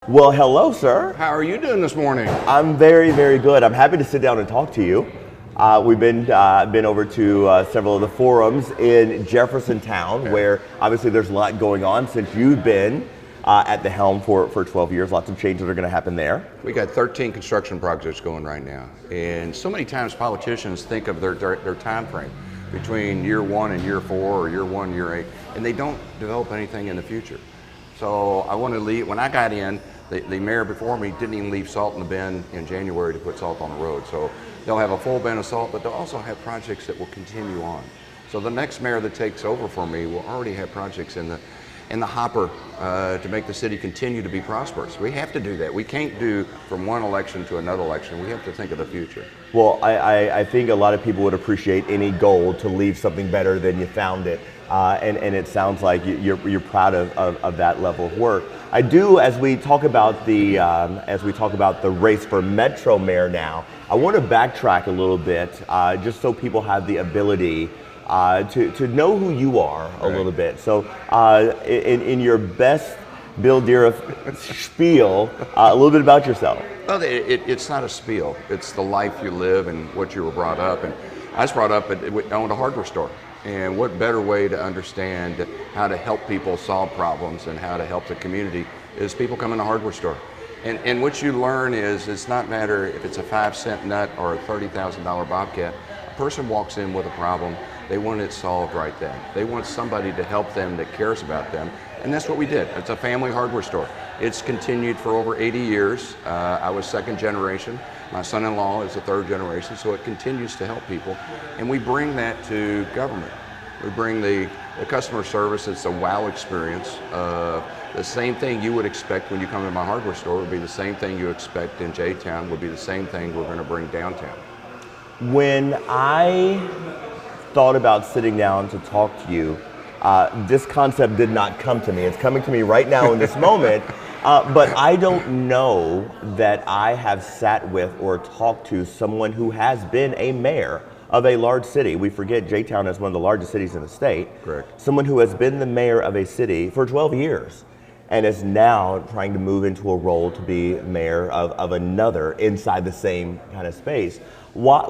Well, hello, sir. How are you doing this morning? I'm very, very good. I'm happy to sit down and talk to you. We've been over to several of the forums in Jeffersontown, where obviously there's a lot going on since you've been at the helm for 12 years. Lots of changes are going to happen there. We got 13 construction projects going right now, and so many times politicians think of their time frame between year 1 and year 4, or year 1, year 8, and they don't develop anything in the future. So I want to leave. When I got in, the mayor before me didn't even leave salt in the bin in January to put salt on the road. So they'll have a full bin of salt, but they'll also have projects that will continue on. So the next mayor that takes over for me will already have projects in the hopper to make the city continue to be prosperous. We have to do that. We can't do from one election to another election. We have to think of the future. Well, I think a lot of people would appreciate any goal to leave something better than you found it. And it sounds like you're proud of that level of work. I do, as we talk about the race for Metro Mayor now, I want to backtrack a little bit, just so people have the ability to know who you are a little bit. So, in your best Bill Dieruf spiel, a little bit about yourself. Well, it's not a spiel. It's the life you live and what you were brought up. And I was brought up owned a hardware store. And what better way to understand how to help people solve problems and how to help the community is people come in a hardware store. And what you learn is it's not matter if it's a 5-cent nut or a $30,000 Bobcat. A person walks in with a problem, they want it solved right then. They want somebody to help them that cares about them. And that's what we did. It's a family hardware store. It's continued for over 80 years. I was second generation. My son-in-law is the third generation, so it continues to help people. And we bring that to government. We bring the customer service. It's a wow experience. The same thing you would expect when you come to my hardware store would be the same thing you expect in J-Town, would be the same thing we're going to bring downtown. When I thought about sitting down to talk to you, this concept did not come to me. It's coming to me right now in this moment. But I don't know that I have sat with or talked to someone who has been a mayor of a large city. We forget J-Town is one of the largest cities in the state. Correct. Someone who has been the mayor of a city for 12 years and is now trying to move into a role to be mayor of another inside the same kind of space. Why?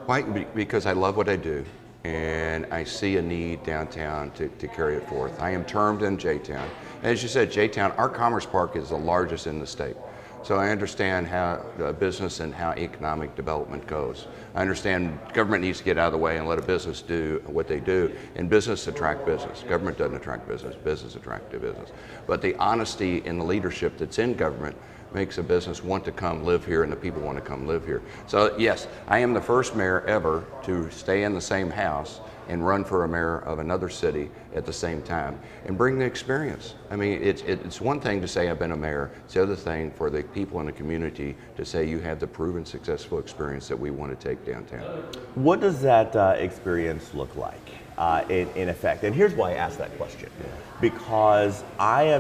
Why? Because I love what I do. And I see a need downtown to carry it forth. I am termed in J-Town. And as you said, J-Town, our Commerce Park is the largest in the state. So I understand how business and how economic development goes. I understand government needs to get out of the way and let a business do what they do. And business attract business. Government doesn't attract business. Business attracts business. But the honesty in the leadership that's in government makes a business want to come live here, and the people want to come live here. So yes, I am the first mayor ever to stay in the same house and run for a mayor of another city at the same time and bring the experience. I mean, it's one thing to say I've been a mayor. It's the other thing for the people in the community to say you have the proven successful experience that we want to take downtown. What does that experience look like in effect? And here's why I asked that question. Because I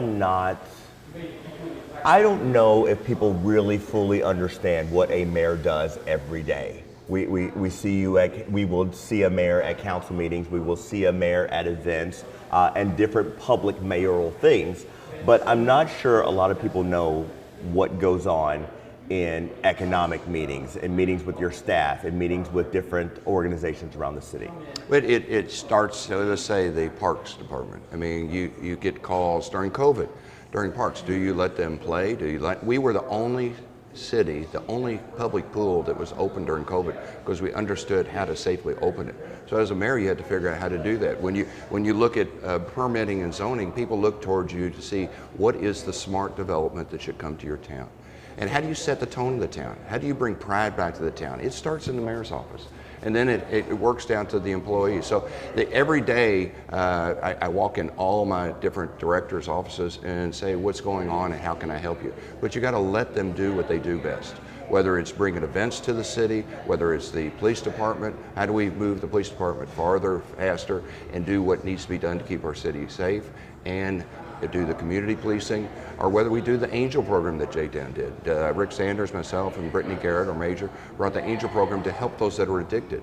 don't know if people really fully understand what a mayor does every day. We will see a mayor at council meetings, we will see a mayor at events and different public mayoral things, but I'm not sure a lot of people know what goes on in economic meetings, in meetings with your staff, in meetings with different organizations around the city. But it starts, let's say, the Parks Department. I mean, you get calls during COVID. During parks, do you let them play? We were the only city, the only public pool that was open during COVID because we understood how to safely open it. So as a mayor, you had to figure out how to do that. When you look at permitting and zoning, people look towards you to see what is the smart development that should come to your town. And how do you set the tone of the town? How do you bring pride back to the town? It starts in the mayor's office. And then it works down to the employees. So every day I walk in all my different directors' offices and say, what's going on and how can I help you? But you got to let them do what they do best. Whether it's bringing events to the city, whether it's the police department, how do we move the police department farther, faster, and do what needs to be done to keep our city safe, and do the community policing, or whether we do the Angel program that J-Town did. Rick Sanders, myself, and Brittany Garrett, our major, brought the Angel program to help those that are addicted.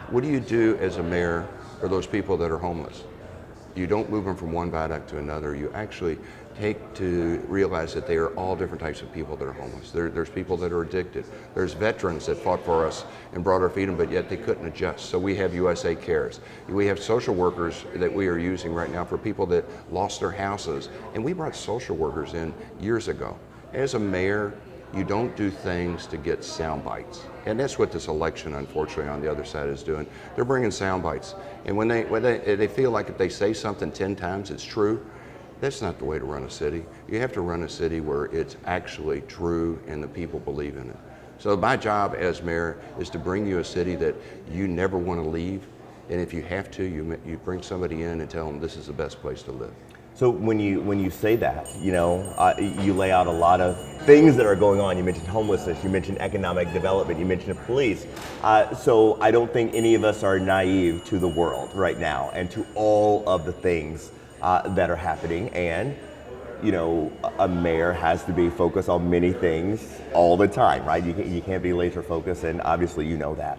What do you do as a mayor for those people that are homeless? You don't move them from one viaduct to another. You actually take to realize that they are all different types of people that are homeless. There's people that are addicted. There's veterans that fought for us and brought our freedom, but yet they couldn't adjust. So we have USA Cares. We have social workers that we are using right now for people that lost their houses. And we brought social workers in years ago. As a mayor, you don't do things to get sound bites. And that's what this election, unfortunately, on the other side is doing. They're bringing sound bites. And when they feel like if they say something 10 times, it's true, that's not the way to run a city. You have to run a city where it's actually true and the people believe in it. So my job as mayor is to bring you a city that you never want to leave. And if you have to, you bring somebody in and tell them this is the best place to live. So when you say that, you lay out a lot of things that are going on. You mentioned homelessness, you mentioned economic development, you mentioned police. So I don't think any of us are naive to the world right now and to all of the things that are happening. And a mayor has to be focused on many things all the time, right? You can't be laser focused, and obviously you know that.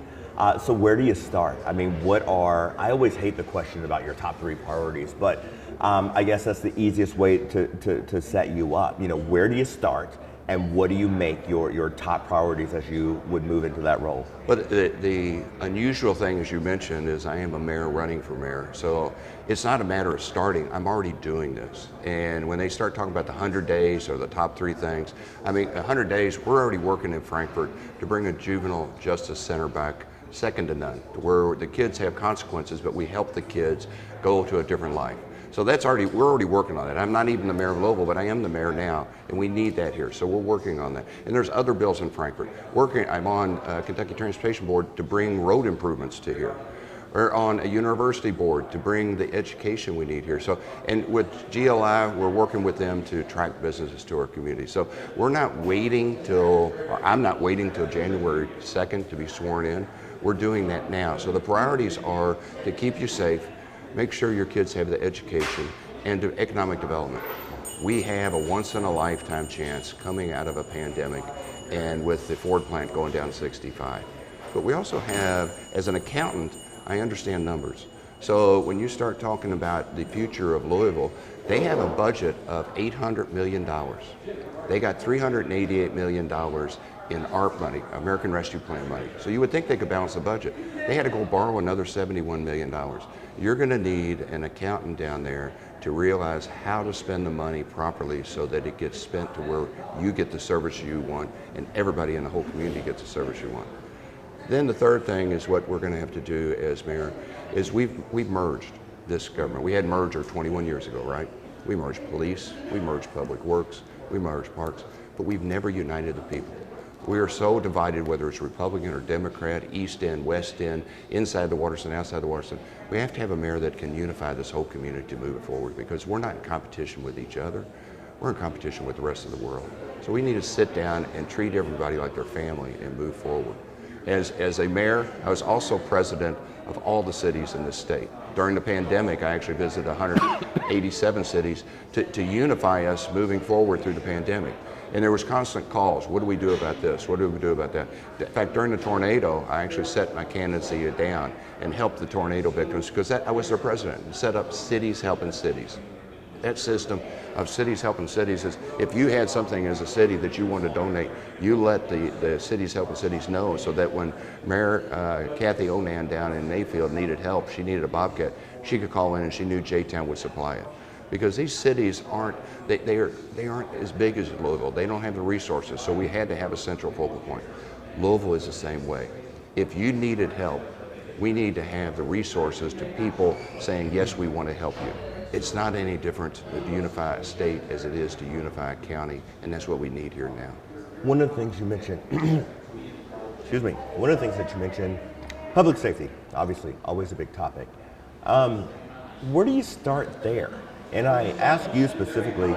So where do you start? I mean, I always hate the question about your top 3 priorities, but I guess that's the easiest way to set you up. Where do you start, and what do you make your top priorities as you would move into that role? But the unusual thing, as you mentioned, is I am a mayor running for mayor. So it's not a matter of starting, I'm already doing this. And when they start talking about the 100 days or the top 3 things, 100 days, we're already working in Frankfurt to bring a juvenile justice center back second to none, to where the kids have consequences, but we help the kids go to a different life. So we're already working on it. I'm not even the mayor of Louisville, but I am the mayor now, and we need that here. So we're working on that. And there's other bills in Frankfurt. I'm on Kentucky Transportation Board to bring road improvements to here. We're on a university board to bring the education we need here. So, and with GLI, we're working with them to attract businesses to our community. So I'm not waiting till January 2nd to be sworn in. We're doing that now. So the priorities are to keep you safe, make sure your kids have the education, and do economic development. We have a once-in-a-lifetime chance coming out of a pandemic, and with the Ford plant going down 65. But we also have, as an accountant, I understand numbers. So when you start talking about the future of Louisville, they have a budget of $800 million. They got $388 million in ARP money, American Rescue Plan money. So you would think they could balance the budget. They had to go borrow another $71 million. You're going to need an accountant down there to realize how to spend the money properly so that it gets spent to where you get the service you want and everybody in the whole community gets the service you want. Then the third thing is what we're going to have to do as mayor is we've merged this government. We had merger 21 years ago, right? We merged police, we merged public works, we merged parks, but we've never united the people. We are so divided, whether it's Republican or Democrat, East End, West End, inside the Waterston, outside the Waterston. We have to have a mayor that can unify this whole community to move it forward, because we're not in competition with each other. We're in competition with the rest of the world. So we need to sit down and treat everybody like their family and move forward. As a mayor, I was also president of all the cities in this state. During the pandemic, I actually visited 187 cities to unify us moving forward through the pandemic. And there was constant calls. What do we do about this? What do we do about that? In fact, during the tornado, I actually set my candidacy down and helped the tornado victims, because I was their president, and set up Cities Helping Cities. That system of Cities Helping Cities is, if you had something as a city that you want to donate, you let the Cities Helping Cities know, so that when Mayor Kathy Onan down in Mayfield needed help, she needed a Bobcat, she could call in and she knew J-Town would supply it. Because these cities aren't as big as Louisville. They don't have the resources, so we had to have a central focal point. Louisville is the same way. If you needed help, we need to have the resources to people saying, yes, we want to help you. It's not any different to unify a state as it is to unify a county, and that's what we need here now. One of the things you mentioned, excuse me, one of the things that you mentioned, public safety, obviously, always a big topic. Where do you start there? And I ask you specifically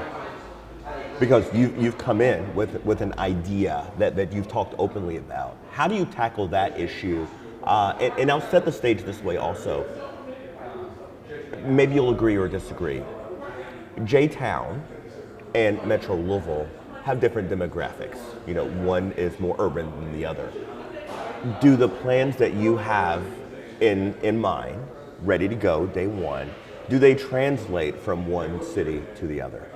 because you've come in with an idea that you've talked openly about. How do you tackle that issue? And I'll set the stage this way also. Maybe you'll agree or disagree. J-Town and Metro Louisville have different demographics. One is more urban than the other. Do the plans that you have in mind, ready to go day one, do they translate from one city to the other?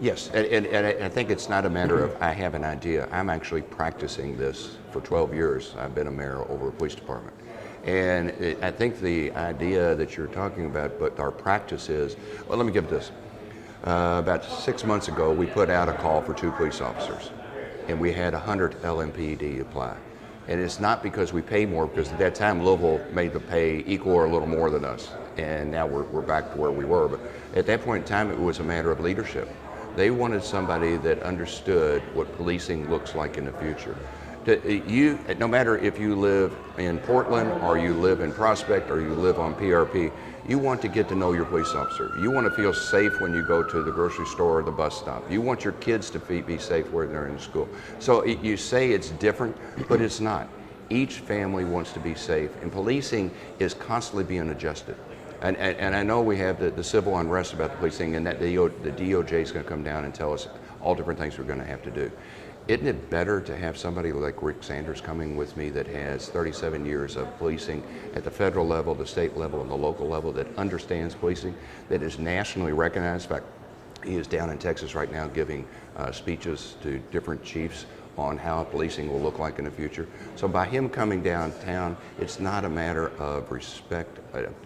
Yes, and I think it's not a matter of I have an idea. I'm actually practicing this for 12 years. I've been a mayor over a police department. And I think the idea that you're talking about, but our practice is, well, let me give this. About 6 months ago, we put out a call for 2 police officers, and we had 100 LMPD apply. And it's not because we pay more, because at that time Louisville made the pay equal or a little more than us, and now we're back to where we were. But at that point in time, it was a matter of leadership. They wanted somebody that understood what policing looks like in the future. No matter if you live in Portland or you live in Prospect or you live on PRP, you want to get to know your police officer. You want to feel safe when you go to the grocery store or the bus stop. You want your kids to be safe where they're in school. So you say it's different, but it's not. Each family wants to be safe, and policing is constantly being adjusted. And I know we have the civil unrest about the policing, and that the DOJ is going to come down and tell us all different things we're going to have to do. Isn't it better to have somebody like Rick Sanders coming with me that has 37 years of policing at the federal level, the state level, and the local level, that understands policing, that is nationally recognized? In fact, he is down in Texas right now giving speeches to different chiefs on how policing will look like in the future. So by him coming downtown, it's not a matter of respect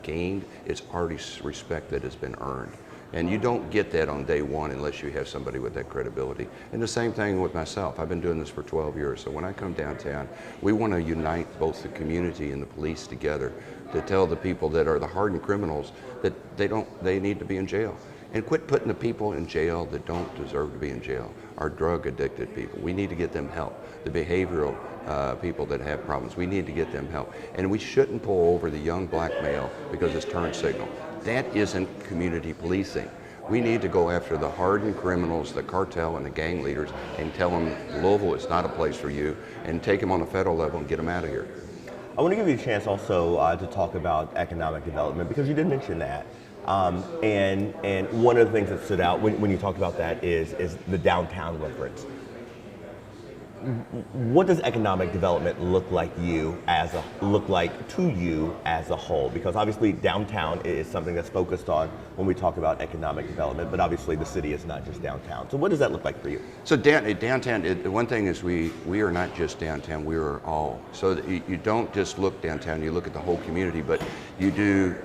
gained, it's already respect that has been earned. And you don't get that on day one unless you have somebody with that credibility. And the same thing with myself. I've been doing this for 12 years. So when I come downtown, we want to unite both the community and the police together to tell the people that are the hardened criminals that they need to be in jail. And quit putting the people in jail that don't deserve to be in jail. Our drug addicted people, we need to get them help. The behavioral people that have problems, we need to get them help. And we shouldn't pull over the young black male because it's turn signal. That isn't community policing. We need to go after the hardened criminals, the cartel and the gang leaders, and tell them Louisville is not a place for you, and take them on the federal level and get them out of here. I want to give you a chance also to talk about economic development, because you did mention that. And one of the things that stood out when you talked about that is the downtown reference. What does economic development look like to you as a whole? Because obviously downtown is something that's focused on when we talk about economic development, but obviously the city is not just downtown. So what does that look like for you? So downtown, the one thing is we are not just downtown, we are all. So you don't just look downtown, you look at the whole community, but you do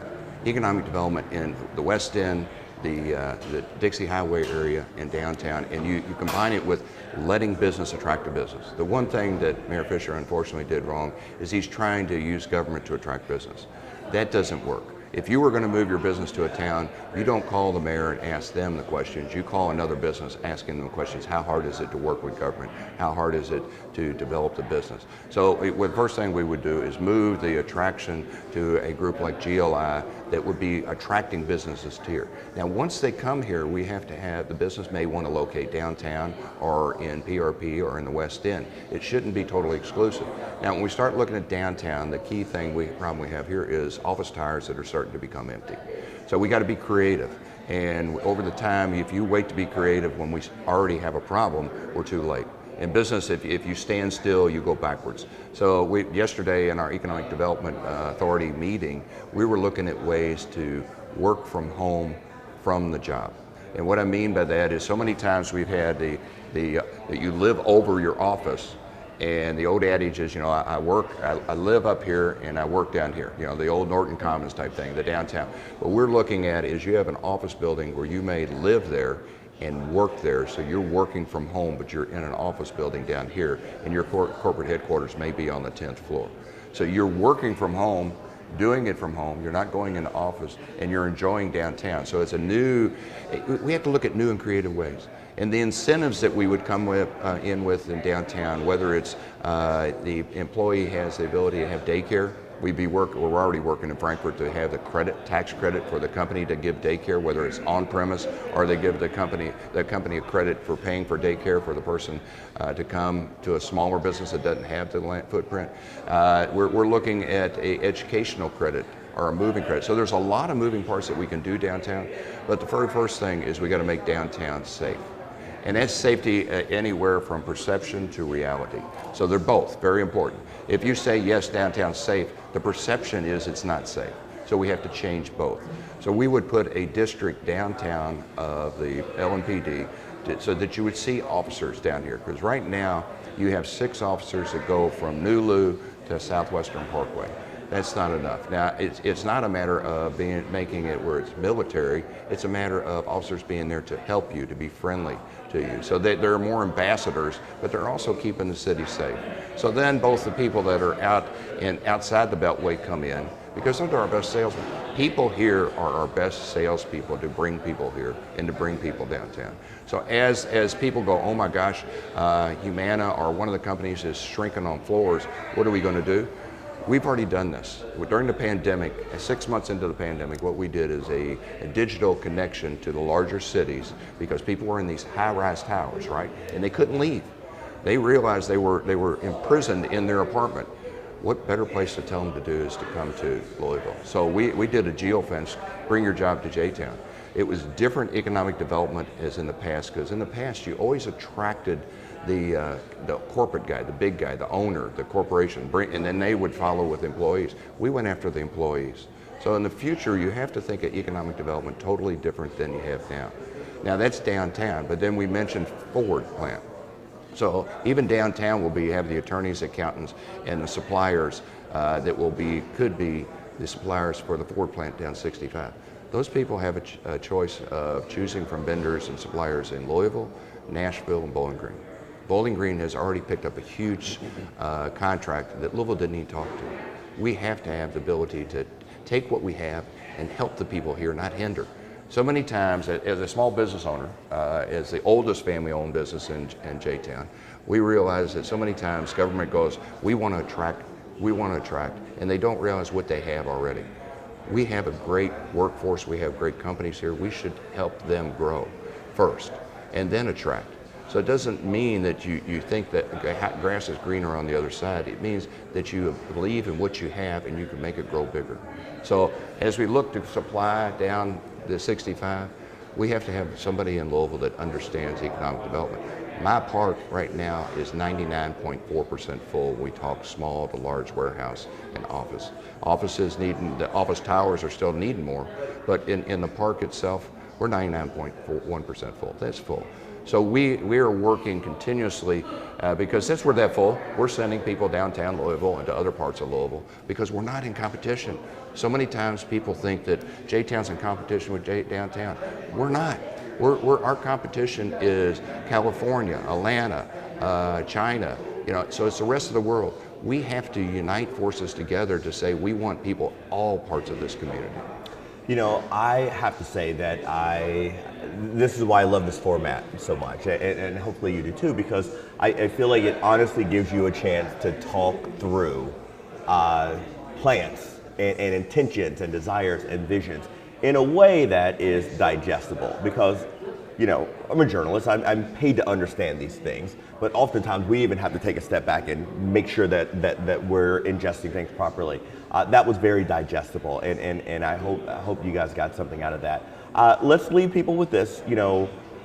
economic development in the West End, the Dixie Highway area, and downtown, and you combine it with letting business attract to business. The one thing that Mayor Fisher unfortunately did wrong is he's trying to use government to attract business. That doesn't work. If you were going to move your business to a town, you don't call the mayor and ask them the questions. You call another business asking them questions. How hard is it to work with government? How hard is it to develop the business? So the first thing we would do is move the attraction to a group like GLI that would be attracting businesses here. Now, once they come here, we have to have, the business may want to locate downtown or in PRP or in the West End. It shouldn't be totally exclusive. Now, when we start looking at downtown, the key problem we have here is office tires that are starting to become empty. So we got to be creative. And over the time, if you wait to be creative when we already have a problem, we're too late. In business, if you stand still, you go backwards. So yesterday in our Economic Development Authority meeting, we were looking at ways to work from home from the job. And what I mean by that is so many times we've had that you live over your office, and the old adage is, I live up here and I work down here, the old Norton Commons type thing, the downtown. What we're looking at is you have an office building where you may live there and work there, so you're working from home, but you're in an office building down here, and your corporate headquarters may be on the 10th floor. So you're working from home, doing it from home, you're not going into office, and you're enjoying downtown. So it's we have to look at new and creative ways. And the incentives that we would come in downtown, whether it's the employee has the ability to have daycare. We're already working in Frankfurt to have the tax credit for the company to give daycare, whether it's on premise or they give the company a credit for paying for daycare for the person to come to a smaller business that doesn't have the land footprint. We're looking at a educational credit or a moving credit. So there's a lot of moving parts that we can do downtown, but the very first thing is we got to make downtown safe. And that's safety anywhere from perception to reality. So they're both very important. If you say, yes, downtown's safe, the perception is it's not safe. So we have to change both. So we would put a district downtown of the LMPD so that you would see officers down here. Because right now, you have 6 officers that go from New Lou to Southwestern Parkway. That's not enough. Now, it's not a matter of making it where it's military. It's a matter of officers being there to help you, to be friendly to you. So there are more ambassadors, but they're also keeping the city safe. So then both the people that are out and outside the Beltway come in, because those are our best salesmen. People here are our best salespeople to bring people here and to bring people downtown. So as people go, oh my gosh, Humana or one of the companies is shrinking on floors, what are we going to do? We've already done this. During the pandemic, 6 months into the pandemic, what we did is a digital connection to the larger cities, because people were in these high-rise towers, right? And they couldn't leave. They realized they were imprisoned in their apartment. What better place to tell them to do is to come to Louisville. So we did a geofence, bring your job to J-Town. It was different economic development as in the past, because in the past you always attracted the corporate guy, the big guy, the owner, the corporation, and then they would follow with employees. We went after the employees. So in the future, you have to think of economic development totally different than you have now. Now that's downtown, but then we mentioned Ford plant. So even downtown will have the attorneys, accountants, and the suppliers that could be the suppliers for the Ford plant down 65. Those people have a choice of choosing from vendors and suppliers in Louisville, Nashville, and Bowling Green. Bowling Green has already picked up a huge contract that Louisville didn't even talk to. We have to have the ability to take what we have and help the people here, not hinder. So many times, as a small business owner, as the oldest family-owned business in J-Town, we realize that so many times government goes, we want to attract, and they don't realize what they have already. We have a great workforce, we have great companies here, we should help them grow first, and then attract. So it doesn't mean that you think that grass is greener on the other side. It means that you believe in what you have and you can make it grow bigger. So as we look to supply down the 65, we have to have somebody in Louisville that understands economic development. My park right now is 99.4% full. We talk small to large warehouse and office. The office towers are still needing more, but in the park itself, we're 99.1% full. That's full. So we are working continuously because since we're that full, we're sending people downtown Louisville and to other parts of Louisville because we're not in competition. So many times people think that J-Town's in competition with downtown. We're not. Our competition is California, Atlanta, China, so it's the rest of the world. We have to unite forces together to say we want people all parts of this community. I have to say that this is why I love this format so much, and hopefully you do too, because I feel like it honestly gives you a chance to talk through plans and intentions and desires and visions in a way that is digestible, because I'm a journalist, I'm paid to understand these things, but oftentimes we even have to take a step back and make sure that we're ingesting things properly. That was very digestible, and I hope you guys got something out of that. Let's leave people with this.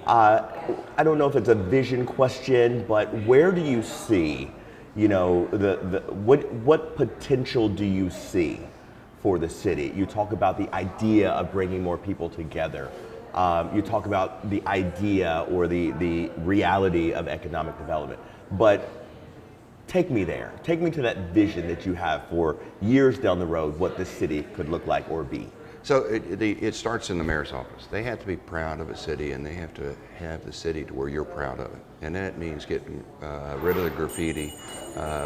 I don't know if it's a vision question, but where do you see, what potential do you see for the city? You talk about the idea of bringing more people together. You talk about the idea or the reality of economic development, but take me there. Take me to that vision that you have for years down the road, what this city could look like or be. So it starts in the mayor's office. They have to be proud of a city, and they have to have the city to where you're proud of it. And that means getting rid of the graffiti,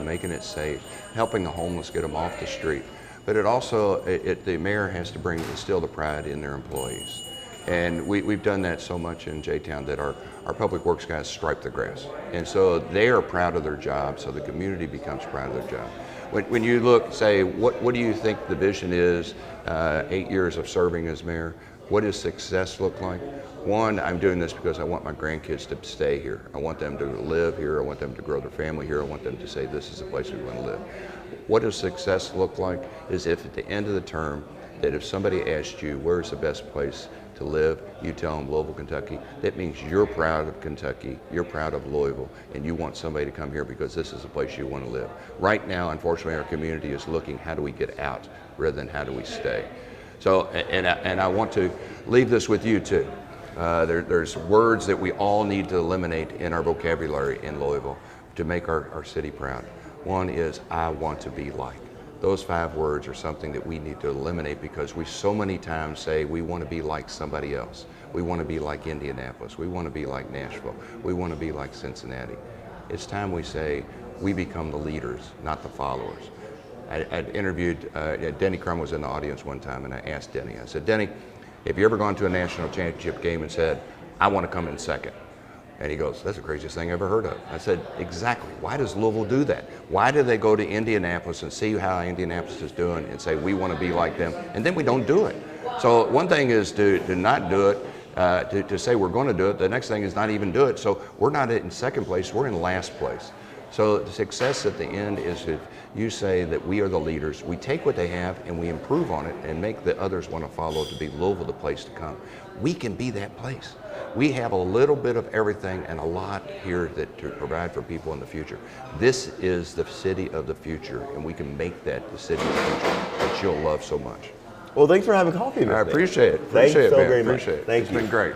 making it safe, helping the homeless get them off the street. But it also, the mayor has to instill the pride in their employees. And we've done that so much in J-Town that our public works guys stripe the grass. And so they are proud of their job, so the community becomes proud of their job. When you look, say, what do you think the vision is, 8 years of serving as mayor? What does success look like? One, I'm doing this because I want my grandkids to stay here. I want them to live here. I want them to grow their family here. I want them to say this is the place we want to live. What does success look like is if at the end of the term, that if somebody asked you where's the best place to live, you tell them Louisville, Kentucky. That means you're proud of Kentucky, you're proud of Louisville, and you want somebody to come here because this is the place you want to live. Right now, unfortunately, our community is looking how do we get out rather than how do we stay. So, and I want to leave this with you too. There's words that we all need to eliminate in our vocabulary in Louisville to make our city proud. One is, I want to be like. Those 5 words are something that we need to eliminate because we so many times say we want to be like somebody else. We want to be like Indianapolis. We want to be like Nashville. We want to be like Cincinnati. It's time we say we become the leaders, not the followers. I interviewed, Denny Crum was in the audience one time, and I asked Denny, I said, Denny, have you ever gone to a national championship game and said, I want to come in second? And he goes, that's the craziest thing I ever heard of. I said, exactly. Why does Louisville do that? Why do they go to Indianapolis and see how Indianapolis is doing and say, we want to be like them, and then we don't do it? So one thing is to not do it, to say we're going to do it. The next thing is not even do it. So we're not in second place, we're in last place. So the success at the end is if you say that we are the leaders, we take what they have and we improve on it and make the others want to follow to be Louisville the place to come. We can be that place. We have a little bit of everything and a lot here to provide for people in the future. This is the city of the future, and we can make that the city of the future that you'll love so much. Well, thanks for having coffee with me. I appreciate it. Thanks Appreciate it, so man. very much. Appreciate it. Thank It's you. been great.